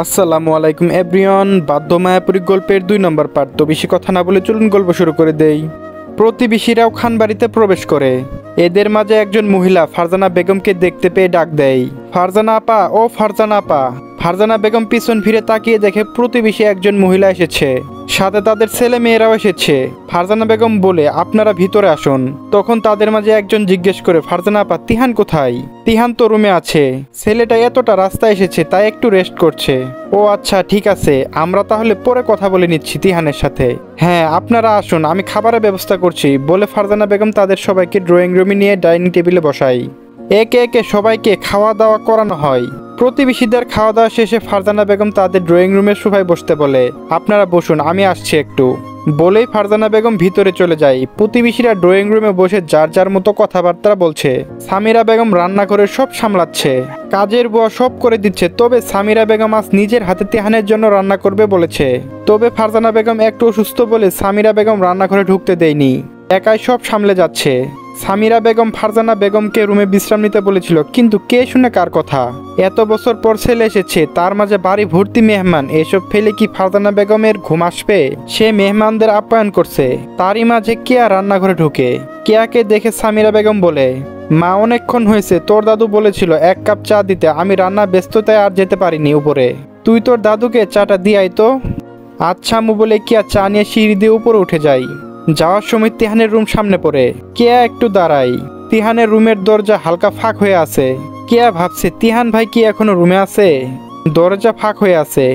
আসসালামু আলাইকুম এভরিওয়ান। বাধ্য মায়াপুরী গল্পের 2 নম্বর পার্ট। তো বেশি কথা না বলে চলুন গল্প শুরু করে দেই। প্রতিবেশীরাও খানবাড়িতে প্রবেশ করে। এদের মাঝে একজন মহিলা ফারজানা বেগমকে দেখতে পেয়ে ডাক দেয়, ফারজানা আপা, ও ফারজানা আপা। ফারজানা বেগম পিছন ফিরে তাকিয়ে দেখে প্রতিবেশী একজন মহিলা এসেছে, সাথে তাদের ছেলে মেয়েরাও এসেছে। ফারজানা বেগম বলে, আপনারা ভিতরে আসুন। তখন তাদের মাঝে একজন জিজ্ঞেস করে, ফারজানা আপা, তিহান কোথায়? তিহান তো রুমে আছে। ছেলেটা এতটা রাস্তা এসেছে তাই একটু রেস্ট করছে। ও আচ্ছা, ঠিক আছে, আমরা তাহলে পরে কথা বলে নিচ্ছি তিহানের সাথে। হ্যাঁ, আপনারা আসুন, আমি খাবারের ব্যবস্থা করছি বলে ফারজানা বেগম তাদের সবাইকে ড্রয়িং রুমে নিয়ে ডাইনিং টেবিলে বসাই। একে একে সবাইকে খাওয়া দাওয়া করানো হয়। প্রতিবেশীদের খাওয়া দাওয়া শেষে ফারজানা বেগম তাদের ড্রয়িং রুমের সোফায় বসতে বলে, আপনারা বসুন, আমি আসছি একটু। বলেই ফারজানা বেগম ভিতরে চলে যায়। প্রতিবেশীরা ড্রয়িং রুমে বসে যার যার মতো কথাবার্তা বলছে। সামিরা বেগম রান্না করে সব সামলাচ্ছে, কাজের বুয়া সব করে দিচ্ছে। তবে সামিরা বেগম আজ নিজের হাতে তিহানের জন্য রান্না করবে বলেছে। তবে ফারজানা বেগম একটু অসুস্থ বলে সামিরা বেগম রান্নাঘরে ঢুকতে দেয়নি, একাই সব সামলে যাচ্ছে। সামিরা বেগম ফারজানা বেগমকে রুমে বিশ্রাম নিতে বলেছিল, কিন্তু কে শুনে কার কথা? এত বছর পর ছেলে এসেছে, তার মাঝে বাড়ি ভর্তি মেহমান, এসব ফেলে কি ফারজানা বেগমের ঘুম আসবে? সে মেহমানদের আপ্যায়ন করছে, তারই মাঝে কেয়া রান্নাঘরে ঢুকে। কেয়াকে দেখে সামিরা বেগম বলে, মা, অনেকক্ষণ হয়েছে, তোর দাদু বলেছিল 1 কাপ চা দিতে, আমি রান্না ব্যস্ততায় আর যেতে পারিনি উপরে। তুই তোর দাদুকে চাটা দিয়াই তো। আচ্ছা আম্মু বলে কেয়া চা নিয়ে সিঁড়ি দিয়ে উপরে উঠে যায়। যাওয়ার সময় তিহানের রুম সামনে পড়ে। কেয়া একটু দাঁড়ায়। তিহানের রুমের দরজা হালকা ফাঁক হয়ে আছে। কেয়া ভাবছে, তিহান ভাই কি এখনো রুমে আছে? দরজা ফাঁক হয়ে আছে।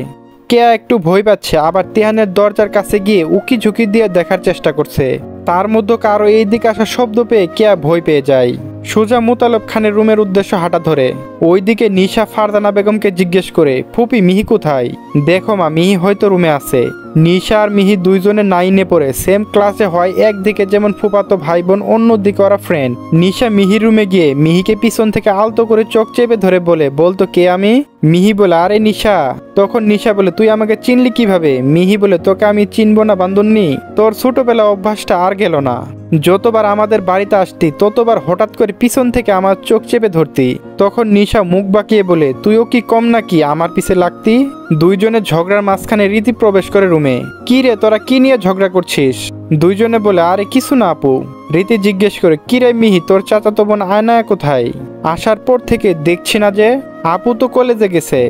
কেয়া একটু ভয় পাচ্ছে, আবার তিহানের দরজার কাছে গিয়ে উকি ঝুঁকি দিয়ে দেখার চেষ্টা করছে। তার মধ্যে কারো এই দিকে আসার শব্দ পেয়ে কেয়া ভয় পেয়ে যায়। সোজা মোতালেব খানের রুমের উদ্দেশ্য হাঁটা ধরে। ওইদিকে নিশা ফারজানা বেগমকে জিজ্ঞেস করে, ফুপি, মিহি কোথায়? দেখো মা, মিহি হয়তো রুমে আছে। নিশা আর মিহি দুইজনে 9-এ পড়ে, সেম ক্লাসে হয়। একদিকে যেমন ফুপাতো ভাই বোন, অন্যদিকে ওরা ফ্রেন্ড। নিশা মিহির রুমে গিয়ে মিহিকে পিছন থেকে আলতো করে চোখ চেপে ধরে বলে, বলতো কে আমি? মিহি বলে, আরে নিশা। তখন নিশা বলে, তুই আমাকে চিনলি কিভাবে? মিহি বলে, তোকে আমি চিনবো না বান্ধবী? তোর ছোটবেলা অভ্যাসটা আর গেল না। যতবার আমাদের বাড়িতে আসতি ততবার হঠাৎ করে পিছন থেকে আমার চোখ চেপে ধরতি। তখন নিশা মুখ বাঁকিয়ে বলে, তুইও কি কম নাকি আমার পিছে লাগতি? দুইজনে ঝগড়ার মাঝখানে রীতি প্রবেশ করে রুমে। কি রে, তোরা কি নিয়ে ঝগড়া করছিস? দুইজনে বলে, আরে কিছু না আপু। রীতি জিজ্ঞেস করে, কি রে মিহি, তোর চাচাতো বোন আয়নায়া কোথায়? আসার পর থেকে দেখছি না যে। আপু তো কলেজে গেছে।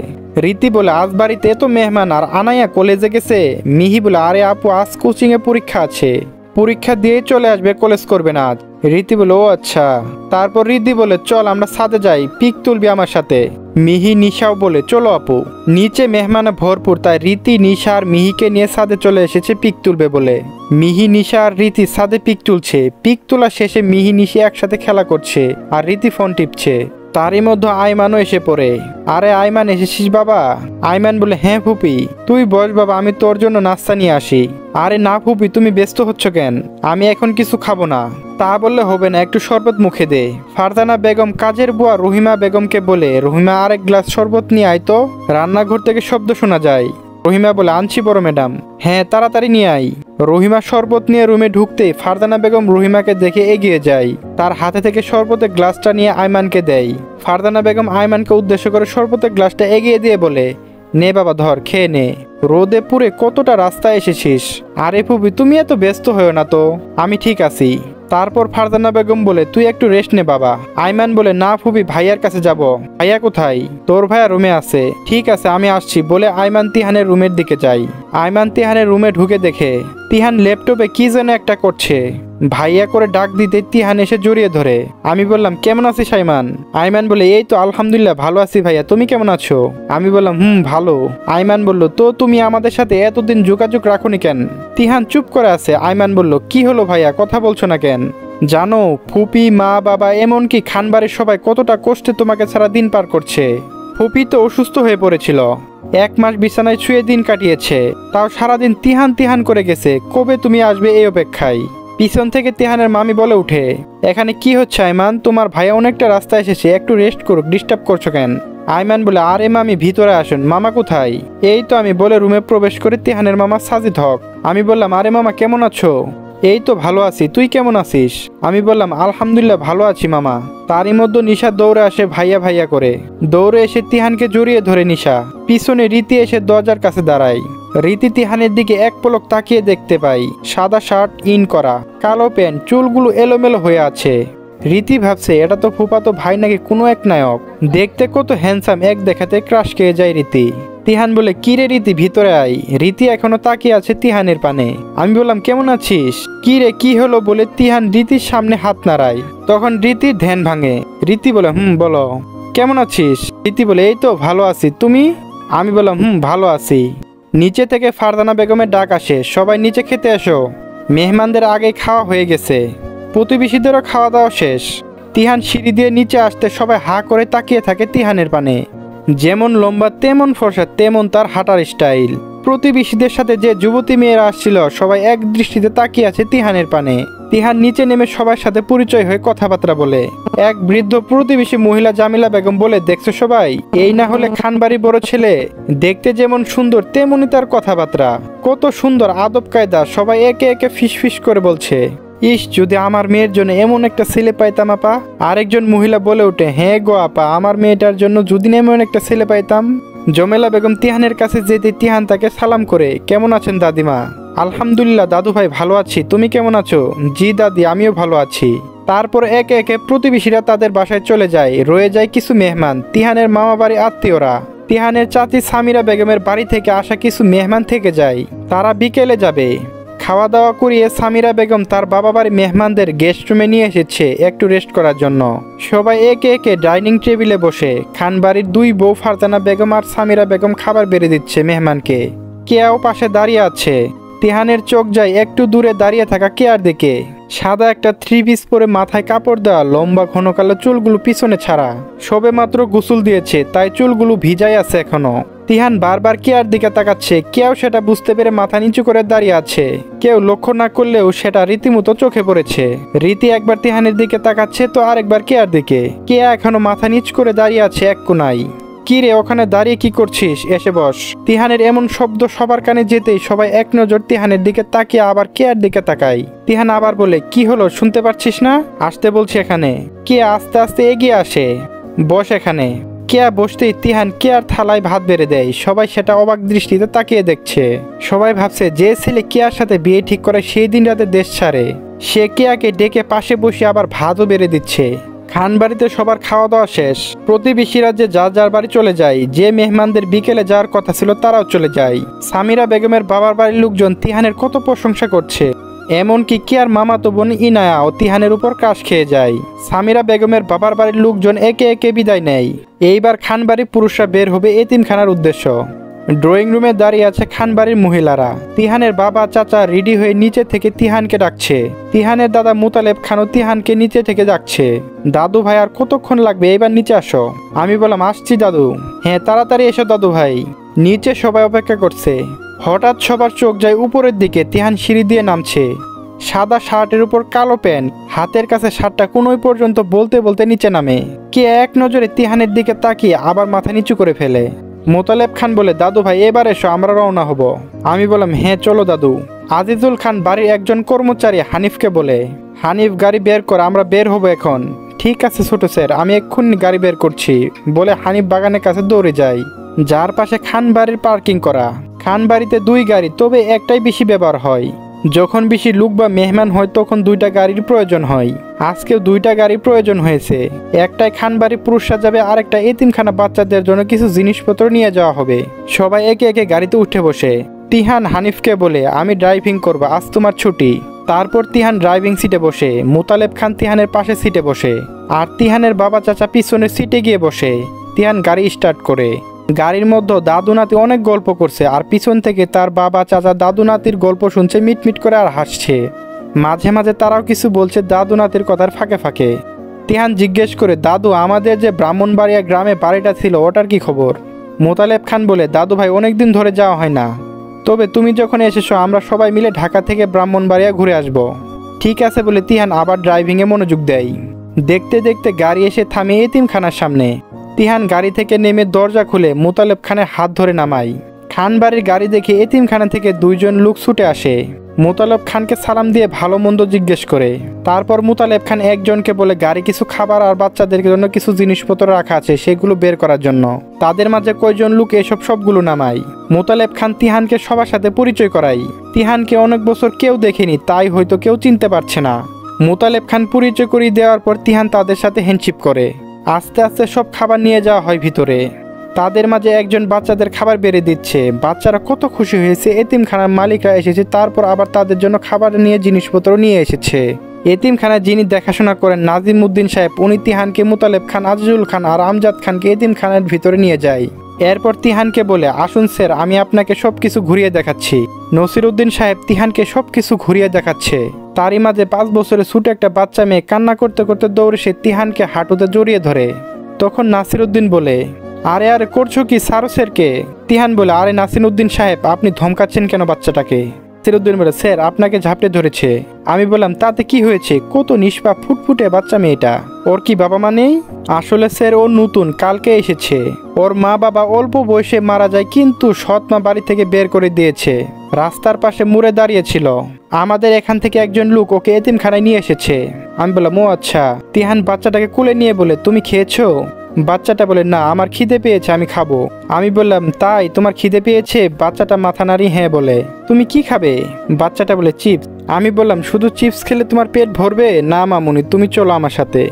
রীতি বলে, আজ বাড়িতে এত মেহমান আর আনায়া কলেজে গেছে? মিহি বলে, আরে আপু, আজ কোচিং এ পরীক্ষা আছে, পরীক্ষা দিয়ে চলে আসবে, কলেজ করবে না আজ। রীতি বলে, ও আচ্ছা। তারপর রীতি বলে, চল আমরা ছাদে যাই, পিক তুলবি আমার সাথে। মিহি নিশাও বলে, চলো আপু। নিচে মেহমানে ভরপুর, তাই রীতি নিশা আর মিহিকে নিয়ে ছাদে চলে এসেছে পিক তুলবে বলে। মিহি নিশা আর রীতি ছাদে পিক তুলছে। পিক তোলা শেষে মিহি নিশি একসাথে খেলা করছে আর রীতি ফোন টিপছে। তারই মধ্যে আইমানও এসে পড়ে। আরে আইমান, এসেছিস বাবা? আইমান বলে, হ্যাঁ ফুপি। তুই বস বাবা, আমি তোর জন্য নাস্তা নিয়ে আসি। আরে না ফুপি, তুমি ব্যস্ত হচ্ছ কেন? আমি এখন কিছু খাবো না। তা বললে হবে না, একটু শরবত মুখে দে। ফারজানা বেগম কাজের বুয়া রহিমা বেগমকে বলে, রহিমা, আরেক গ্লাস শরবত নিয়ে আয় তো, রান্নাঘর থেকে শব্দ শোনা যায়। রহিমা বলে, আনছি বড় ম্যাডাম। হ্যাঁ, তাড়াতাড়ি নিয়ে আই। রহিমা শরবত নিয়ে রুমে ঢুকতে ফারজানা বেগম রহিমাকে দেখে এগিয়ে যায়। তার হাতে থেকে শরবতের গ্লাসটা নিয়ে আইমানকে দেয়। ফারজানা বেগম আইমানকে উদ্দেশ্য করে শরবতের গ্লাসটা এগিয়ে দিয়ে বলে, নে বাবা, ধর, খেয়ে নে। রোদে পুড়ে কতটা রাস্তায় এসেছিস। আরে ফুপি, তুমি এত ব্যস্ত হয়েও না তো, আমি ঠিক আছি। তারপর ফারজানা বেগম বলে, তুই একটু রেস্ট নে বাবা। আইমান বলে, না ফুপি, ভাইয়ার কাছে যাব। ভাইয়া কোথায়? তোর ভাইয়া রুমে আছে। ঠিক আছে, আমি আসছি বলে আইমান তিহানের রুমের দিকে যাই। আইমান তিহানের রুমে ঢুকে দেখে তিহান ল্যাপটপে কি যেন একটা করছে। ভাইয়া করে ডাক দিতে তিহান এসে জড়িয়ে ধরে। আমি বললাম, কেমন আছিস আইমান? আইমান বলে, এই তো আলহামদুলিল্লাহ ভালো আছি ভাইয়া, তুমি কেমন আছো? আমি বললাম, ভালো। আইমান বলল, তো তুমি আমাদের সাথে এতদিন যোগাযোগ রাখোনি কেন? তিহান চুপ করে আছে। আইমান বলল, কি হলো ভাইয়া, কথা বলছো না কেন? জানো, ফুপি, মা, বাবা, এমনকি খানবাড়ির সবাই কতটা কষ্টে তোমাকে ছাড়া দিন পার করছে। ফুপি তো অসুস্থ হয়ে পড়েছিল, 1 মাস বিছানায় শুয়ে দিন কাটিয়েছে, তাও সারাদিন তিহান তিহান করে গেছে, কবে তুমি আসবে এই অপেক্ষায়। পিছন থেকে তিহানের মামি বলে উঠে, এখানে কি হচ্ছে আইমান? তোমার ভাইয়া অনেকটা রাস্তা এসেছে, একটু রেস্ট করুক, ডিস্টার্ব করছো কেন? আইমান বলে, আরে মামি ভিতরে আসুন। মামা কোথায়? এই তো আমি বলে রুমে প্রবেশ করে তিহানের মামা সাজিদ হক। আমি বললাম, আরে মামা কেমন আছো? এই তো ভালো আছি, তুই কেমন আছিস? আমি বললাম আলহামদুলিল্লাহ ভালো আছি মামা। তারই মধ্যে নিশা দৌড়ে আসে ভাইয়া ভাইয়া করে। দৌড়ে এসে তিহানকে জড়িয়ে ধরে নিশা। পিছনে রীতি এসে দরজার কাছে দাঁড়ায়। রীতি তিহানের দিকে এক পলক তাকিয়ে দেখতে পাই সাদা শার্ট ইন করা, কালো প্যান্ট, চুলগুলো এলোমেলো হয়ে আছে। রীতি ভাবছে এটা তো ফুফাতো ভাই নাকি কোনো এক নায়ক, দেখতে কত হ্যান্ডসাম, এক দেখাতে ক্রাশ খেয়ে যায় রীতি। তিহান বলে কি রে রীতি ভিতরে আয়। রীতি এখনো তাকিয়ে আছে তিহানের পানে। আমি বললাম কেমন আছিস? কি রে কি হলো বলে তিহান রীতির সামনে হাত নাড়ায়। তখন রীতির ধ্যান ভাঙে। রীতি বলে বলো কেমন আছিস? রীতি বলে এই তো ভালো আছি, তুমি? আমি বললাম ভালো আছি। নিচে থেকে ফারজানা বেগমের ডাক আসে, সবাই নিচে খেতে এসো। মেহমানদের আগে খাওয়া হয়ে গেছে, প্রতিবেশীদেরও খাওয়া দাওয়া শেষ। তিহান সিঁড়ি দিয়ে নিচে আসতে সবাই হা করে তাকিয়ে থাকে তিহানের পানে। যেমন লম্বা তেমন ফর্সা তেমন তার হাঁটার স্টাইল। প্রতিবেশীদের সাথে যে যুবতী মেয়েরা আসছিল সবাই এক দৃষ্টিতে তাকিয়ে আছে তিহানের পানে। তিহান নিচে নেমে সবার সাথে পরিচয় হয়ে কথাবার্তা বলে। এক বৃদ্ধ প্রতিবেশী মহিলা জামিলা বেগম বলে, দেখছো সবাই, এই না হলে খানবাড়ি বড় ছেলে, দেখতে যেমন সুন্দর তেমনি তার কথাবার্তা, কত সুন্দর আদব কায়দা। সবাই একে একে ফিস ফিস করে বলছে, ইস যদি আমার মেয়ের জন্য এমন একটা ছেলে পাইতাম আপা। আরেকজন মহিলা বলে ওঠে, হ্যাঁ গো আপা, আমার মেয়েটার জন্য যদি এমন একটা ছেলে পাইতাম। জমেলা বেগম তিহানের কাছে যেতে তিহান তাকে সালাম করে, কেমন আছেন দাদিমা? আলহামদুলিল্লাহ দাদু ভাই ভালো আছি, তুমি কেমন আছো? জি দাদি আমিও ভালো আছি। তারপর একে একে প্রতিবেশীরা তাদের বাসায় চলে যায়। রয়ে যায় কিছু মেহমান, তিহানের মামা বাড়ি আত্মীয়রা। তিহানের চাচি সামিরা বেগমের বাড়ি থেকে আসা কিছু মেহমান থেকে যায়, তারা বিকেলে যাবে। খাওয়া দাওয়া করিয়ে সামিরা বেগম তার বাবা বাড়ি মেহমানদের গেস্ট রুমে নিয়ে এসেছে একটু রেস্ট করার জন্য। সবাই একে একে ডাইনিং টেবিলে বসে খানবাড়ির দুই বউ ফারজানা বেগম আর সামিরা বেগম খাবার বেড়ে দিচ্ছে মেহমানকে। কেয়াও পাশে দাঁড়িয়ে আছে। তিহানের চোখ যায় একটু দূরে দাঁড়িয়ে থাকা কেয়ার দিকে। সাদা একটা থ্রি পিস পরে মাথায় কাপড় দেওয়া, লম্বা ঘন কালো চুলগুলো পিছনে ছাড়া, সবে মাত্র গোসল দিয়েছে তাই চুলগুলো ভিজাই আছে এখনো। তিহান বারবার কেয়ার দিকে তাকাচ্ছে, কেউ সেটা বুঝতে পেরে মাথা নিচু করে দাঁড়িয়ে আছে। কেউ লক্ষ্য না করলেও সেটা রীতিমতো চোখে পড়েছে। রীতি একবার তিহানের দিকে তাকাচ্ছে তো আরেকবার কেয়ার দিকে। কেয়া এখনো মাথা নিচ করে দাঁড়িয়ে আছে এক কোনায়। কি রে ওখানে দাঁড়িয়ে কি করছিস, এসে বস। তিহানের এমন শব্দ সবার কানে যেতেই সবাই এক নজর তিহানের দিকে তাকিয়ে আবার কেয়ার দিকে তাকায়। তিহান আবার বলে, কি হলো শুনতে পাচ্ছিস না? আসতে বলছি এখানে। কেয়া আস্তে আস্তে এগিয়ে আসে, বস এখানে। কেয়া বসতেই তিহান কেয়ার থালায় ভাত বেড়ে দেয়। সবাই সেটা অবাক দৃষ্টিতে তাকিয়ে দেখছে। সবাই ভাবছে যে ছেলে কেয়ার সাথে বিয়ে ঠিক করে সেই দিন রাতে দেশ ছাড়ে, সে কেয়াকে ডেকে পাশে বসে আবার ভাতও বেড়ে দিচ্ছে। খানবাড়িতে সবার খাওয়া দাওয়া শেষ। প্রতিবেশীরা যে যার যার বাড়ি চলে যায়, যে মেহমানদের বিকেলে যাওয়ার কথা ছিল তারাও চলে যায়। সামিরা বেগমের বাবার বাড়ির লোকজন তিহানের কত প্রশংসা করছে, এমনকি কেয়ার মামাতো বোন ইনায়া ও তিহানের উপর কাশ খেয়ে যায়। সামিরা বেগমের বাবার বাড়ির লোকজন একে একে বিদায় নেয়। এইবার খানবাড়ির পুরুষরা বের হবে এতিমখানার উদ্দেশ্য। ড্রয়িং রুমে দাঁড়িয়ে আছে খানবাড়ির মহিলারা। তিহানের বাবা চাচা রেডি হয়ে নিচে থেকে তিহানকে ডাকছে। তিহানের দাদা মুতালেব খানও তিহানকে নিচে থেকে ডাকছে। দাদু ভাই আর কতক্ষণ লাগবে, এবার নিচে আসো। আমি বললাম আসছি দাদু। হ্যাঁ তাড়াতাড়ি এসো দাদু ভাই। নিচে সবাই অপেক্ষা করছে। হঠাৎ সবার চোখ যায় উপরের দিকে। তিহান সিঁড়ি দিয়ে নামছে, সাদা শার্টের উপর কালো প্যান্ট, হাতের কাছে শার্টটা কোনোই পর্যন্ত বলতে বলতে নিচে নামে। কে এক নজরে তিহানের দিকে তাকিয়ে আবার মাথা নিচু করে ফেলে। মোতালেব খান বলে, দাদু ভাই এবার এসো, আমরা রওনা হব। আমি বললাম হ্যাঁ চলো দাদু। আজিজুল খান বাড়ির একজন কর্মচারী হানিফকে বলে, হানিফ গাড়ি বের কর, আমরা বের হব এখন। ঠিক আছে ছোট স্যার, আমি এক্ষুনি গাড়ি বের করছি বলে হানিফ বাগানের কাছে দৌড়ে যায়, যার পাশে খান বাড়ির পার্কিং করা। খান বাড়িতে দুই গাড়ি, তবে একটাই বেশি ব্যবহার হয়। যখন বেশি লোক বা মেহমান হয় তখন দুইটা গাড়ির প্রয়োজন হয়। আজকেও দুইটা গাড়ি প্রয়োজন হয়েছে। একটাই খানবাড়ি পুরুষরা যাবে, আরেকটা এতিমখানা বাচ্চাদের জন্য কিছু জিনিসপত্র নিয়ে যাওয়া হবে। সবাই একে একে গাড়িতে উঠে বসে। তিহান হানিফকে বলে, আমি ড্রাইভিং করব, আজ তোমার ছুটি। তারপর তিহান ড্রাইভিং সিটে বসে, মুতালেব খান তিহানের পাশে সিটে বসে, আর তিহানের বাবা চাচা পিছনের সিটে গিয়ে বসে। তিহান গাড়ি স্টার্ট করে। গাড়ির মধ্যে দাদু নাতি অনেক গল্প করছে, আর পিছন থেকে তার বাবা চাচা দাদু নাতির গল্প শুনছে মিটমিট করে আর হাসছে। মাঝে মাঝে তারাও কিছু বলছে দাদু নাতির কথার ফাঁকে ফাঁকে। তিহান জিজ্ঞেস করে, দাদু আমাদের যে ব্রাহ্মণবাড়িয়া গ্রামে বাড়িটা ছিল ওটার কি খবর? মোতালেব খান বলে, দাদু ভাই অনেকদিন ধরে যাওয়া হয় না, তবে তুমি যখন এসেছো আমরা সবাই মিলে ঢাকা থেকে ব্রাহ্মণবাড়িয়া ঘুরে আসব। ঠিক আছে বলে তিহান আবার ড্রাইভিংয়ে মনোযোগ দেয়। দেখতে দেখতে গাড়ি এসে থামে এতিমখানার সামনে। তিহান গাড়ি থেকে নেমে দরজা খুলে মোতালেব খানের হাত ধরে নামায়। খান বাড়ির গাড়ি দেখে এতিমখানা থেকে দুইজন লোক ছুটে আসে। মোতালেব খানকে সালাম দিয়ে ভালো মন্দ জিজ্ঞেস করে। তারপর মোতালেব খান একজনকে বলে গাড়ি কিছু খাবার আর বাচ্চাদের জন্য কিছু জিনিসপত্র রাখা আছে সেগুলো বের করার জন্য। তাদের মাঝে কয়জন লোক এসব সবগুলো নামায়। মোতালেব খান তিহানকে সবার সাথে পরিচয় করায়। তিহানকে অনেক বছর কেউ দেখেনি, তাই হয়তো কেউ চিনতে পারছে না। মোতালেব খান পরিচয় করিয়ে দেওয়ার পর তিহান তাদের সাথে হ্যান্ডশিপ করে। আস্তে আস্তে সব খাবার নিয়ে যাওয়া হয় ভিতরে। তাদের মাঝে একজন বাচ্চাদের খাবার বেড়ে দিচ্ছে। বাচ্চারা কত খুশি হয়েছে, এতিমখানার মালিকরা এসেছে, তারপর আবার তাদের জন্য খাবার নিয়ে জিনিসপত্র নিয়ে এসেছে। এতিমখানায় যিনি দেখাশোনা করেন নাজিম উদ্দিন সাহেব, উনি তিহানকে মোতালেব খান, আজিজুল খান আর আমজাদ খানকে এতিমখানার ভিতরে নিয়ে যায়। এরপর তিহানকে বলে, আসুন স্যার, আমি আপনাকে সবকিছু ঘুরিয়ে দেখাচ্ছি। নসির উদ্দিন সাহেব তিহানকে সবকিছু ঘুরিয়ে দেখাচ্ছে। তারই মাঝে 5 বছরের ছোট একটা বাচ্চা মেয়ে কান্না করতে করতে দৌড়ে সে তিহানকে হাঁটুতে জড়িয়ে ধরে। তখন নাসির উদ্দিন বলে, আরে আরে করছো কি, সারো স্যারকে। তিহান বলে, আরে নাসির উদ্দিন সাহেব, আপনি ধমকাচ্ছেন কেন বাচ্চাটাকে? নাসির উদ্দিন বলে, স্যার আপনাকে ঝাপটে ধরেছে। আমি বললাম, তাতে কি হয়েছে, কত নিষ্পাপ ফুটফুটে বাচ্চা মেয়েটা, ওর কি বাবা মা নেই? আসলে স্যার ও নতুন, কালকে এসেছে। ওর মা বাবা অল্প বয়সে মারা যায়, কিন্তু সৎ মা বাড়ি থেকে বের করে দিয়েছে। রাস্তার পাশে মুড়ে দাঁড়িয়েছিল। আমাদের এখান থেকে একজন লোক ওকে এতিমখানায় নিয়ে এসেছে। আমি বললাম, ও আচ্ছা। তিহান বাচ্চাটাকে কোলে নিয়ে বলে, তুমি খেয়েছো? বাচ্চাটা বলে, না, আমার খিদে পেয়েছে, আমি খাবো। আমি বললাম, তাই তোমার খিদে পেয়েছে? বাচ্চাটা মাথা নাড়ি হ্যাঁ বলে। তুমি কি খাবে? বাচ্চাটা বলে, চিপস। আমি বললাম, শুধু চিপস খেলে তোমার পেট ভরবে? না মামুনি, তুমি চলো আমার সাথে।